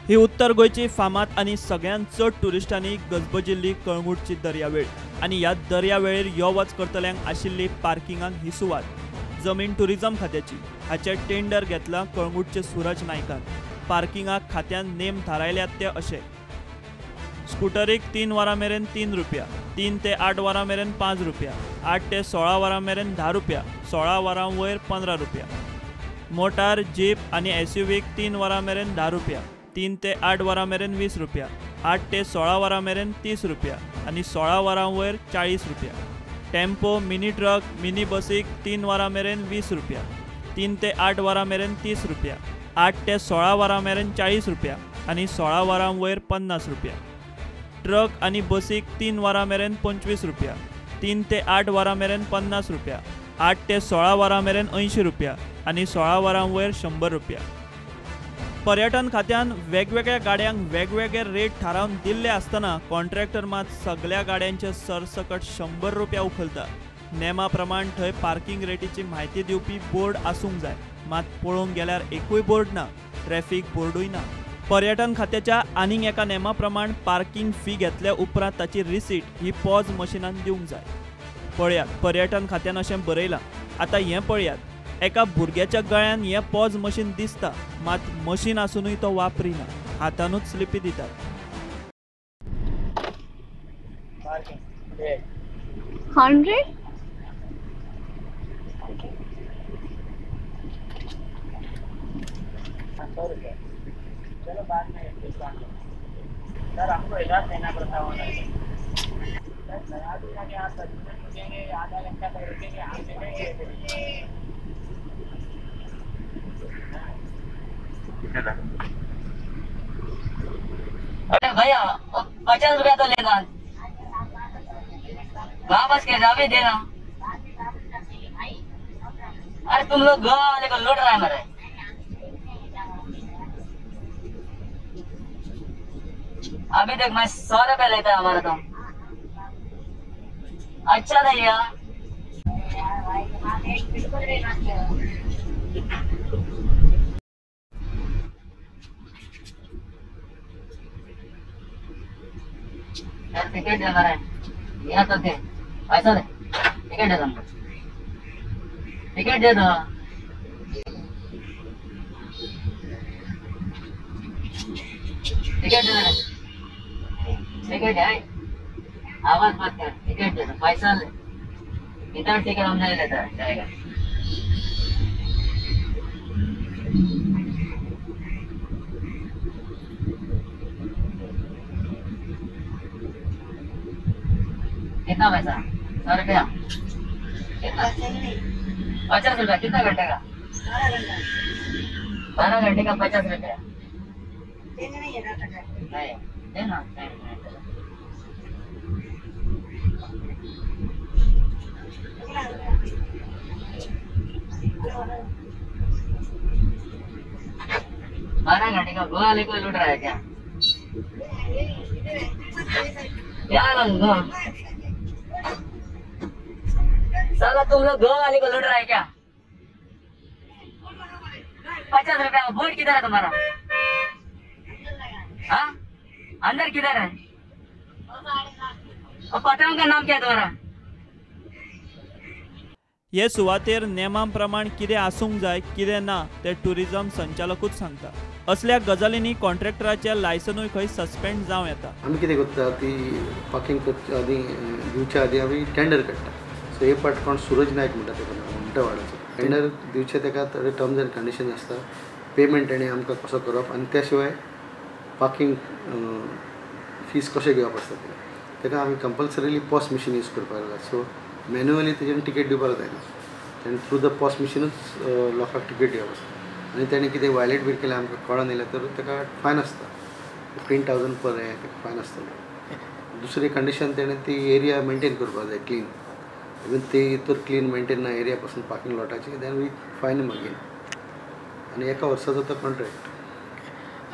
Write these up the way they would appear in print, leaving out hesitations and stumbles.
ही उत्तर गोयची फामाद आणि सगळ्यांत चड टुरिस्टांनी गजबजिल्ली कळंगूटची दर्यावेळ आणि ह्या दर्यावेळेर यो वच करतल्यांक आशिल्ली पार्किंगाक ही सुवात जमीन टुरिझम खात्याची हाचे टेंडर घेतला कळंगूटचे सूरज नायकान। पार्किंगाक खात्यान नेम थारायल्यात ते अशे स्कूटरीक 3 वरां मेरेन 3 रुपया, 3 ते 8 वरां मेरेन 5 रुपया, 8 ते 16 वरां मेरेन 10 रुपया, 16 वरां वयर 15 रुपया। मोटार जीप आणि एसयूव्हीक 3 वरां मेरेन 10 रुपया, 3 ते 8 वरां मेरेन 20 रुपया, 8 ते 16 वरां मेरेन 30 रुपया आणि 16 वरां वयर 40 रुपया। टेम्पो, मिनी ट्रक, मिनी बसीक 3 वरां मेरेन 20 रुपया, 3 ते 8 वरां मेरेन 30 रुपया, 8 ते 16 वरां मेरेन 40 रुपया आणि 16 वरां वयर 50 रुपया। ट्रक आणि बसीक 3 वरां मेरेन 25 रुपया, 3 ते 8 वरां मेरेन 50 रुपया, 8 ते 16 वरां मेरेन 80 रुपया आणि 16 वरां वयर 100 रुपया। पर्यटन खात्यान वेगवेगळ्या गाड्यांक वेगवेगळे रेट थारावन दिल्ले आसतना कॉन्ट्रॅक्टर मात सगळ्या गाड्यांचे सरसकट 100 रुपया उखलता। नेमा प्रमाण थंय पार्किंग रेटीची म्हायती दिवपी बोर्ड आसूंक जाय, मात पळोवंक गेल्यार एकूय बोर्ड ना, ट्रॅफिक बोर्डूय ना। पर्यटन खात्याच्या आनीक एका नेमा प्रमाण पार्किंग फी घेतल्या उपरांत ताची रिसीट ही पॉज मशिनान दिवंक जाय। पळयात, पर्यटन खात्यान अशें बरयलां। आतां हें पळयात, एका भुरग्याच्या गळ्यान हें पॉज मशीन दिसता, मात मशीन आसुनूय तो वापरिना, हातानूच स्लिपी दितात। 100? चलो बाद में सर हमको इधर देना पड़ता होगा सर नया भी लगे आप 10 मिनट रुकेंगे आधा घंटा तक रुकेंगे हम मिलेंगे अरे भैया 50 रुपया तो लेना वापस के जावे देना। अरे तुम लोग गोवा वाले को लूट रहा है मेरे। अभी देख मैं 100 रुपया लेता है हमारा तो अच्छा भैया। टिकट दे रहा है यहाँ तो दे पैसा दे टिकट दे दो टिकट दे दो टिकट दे दो टिकट है आवाज मत कर टिकट दे दो पैसा ले विदाउट टिकट हम नहीं लेता जाएगा। कितना पैसा 100 रुपया कितना 50 रुपया कितना घंटे का 12 घंटे का 50 रुपया नहीं देना 12 घंटे का गोवा वाले को लूट रहा है क्या साला तुम लोग गोवा वाले को लूट रहा है क्या 50 रुपया बोर्ड किधर है तुम्हारा हाँ अंदर किधर है और पटनाम का नाम क्या है तुम्हारा। हे सुवातेर नेमां प्रमाण कितें आसूंक जाय कितें ना ते टुरिझम संचालकूच सांगता। असल्या गजालींनी कॉन्ट्रॅक्टराचें लायसनूय खंय सस्पेंड जावं येता। आमी कितें करता ती पार्किंग करच्या आदी दिवच्या आदी आमी टेंडर काडटा। सो हे पाट कोण सूरज नायक म्हणटा तेका म्हणटा वाडाचो टेंडर दिवचे तेका टर्म्स एंड कंडिशन आसता पेमेंट ताणें आमकां कसो करप आनी त्या शिवाय पार्किंग फीस कशें घेवप आसता तेका आमी कंपल्सरिली पॉस मशीन यूज करपाक जाय। सो मॅन्युअली तेजें टिकेट दिवपाक जायना आनी थ्रू द पॉस मशीनूच लोकांक टिकेट दिवप आसता आनी तेणें कितें वायलेट बी केलें आमकां कळोन येयलें तर तेका फायन आसता 3,000 पर हे तेका फायन आसता। दुसरी कंडिशन तेणें ती एरिया मेंटेन करपाक जाय क्लीन इवन ती तर क्लीन मेंटेन ना एरिया पासून पार्किंग लॉटाची देन वी फायन मागीर आनी एका वर्साचो तो कॉन्ट्रॅक्ट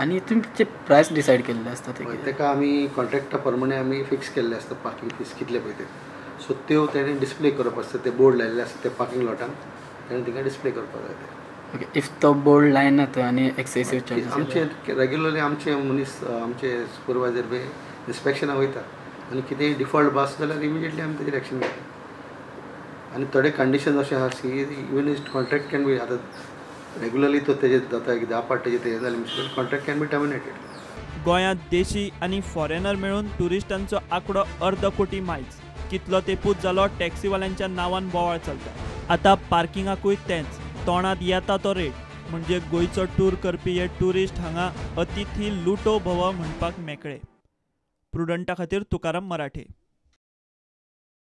आणि तुमचे प्राइस डिसायड केल्ले आसता तेका आमी कॉन्ट्रॅक्टा प्रमाणे आमी फिक्स केल्ले आसता पार्किंग फीस कितले पळय ते सो त्यो तेणें डिस्प्ले करप आसता ते बोर्ड लायल्ले आसता ते पार्किंग लॉटान तेणें तिका डिस्प्ले करपाक जाय ते ओके इफ तो बोर्ड लायना थंय आनी एक्सेसीव चार्जीस आमचे रेग्युलरली आमचे मनीस आमचे सुपरवायझर बी इन्स्पेक्शनाक वयता आनी कितेंय डिफॉल्ट बस जाल्यार इमिजिएटली आमी तेजेर एक्शन घेता आनी थोडे कंडिशन अशें आहा see even is contract can be आतां रेग्युलरली तो तेजेर जाता की 10 पाट तेजेर हें जालें mistake contract can be terminated गोंयांत देशी आनी फॉरेनर मेळून टुरिस्टांचो आंकडो 1/2 कोटी मायज कितलो तेंपूच जालो टॅक्सीवाल्यांच्या नांवान बोवाळ चलता. आतां पार्किंगाकूय तेंच तोंडात येता तो रेट म्हणजे गोंयचो टूर करपी हे टुरिस्ट हांगा अतिथी लुटो भव म्हणपाक मेकळे. प्रुडंटा खातीर तुकाराम मराठे.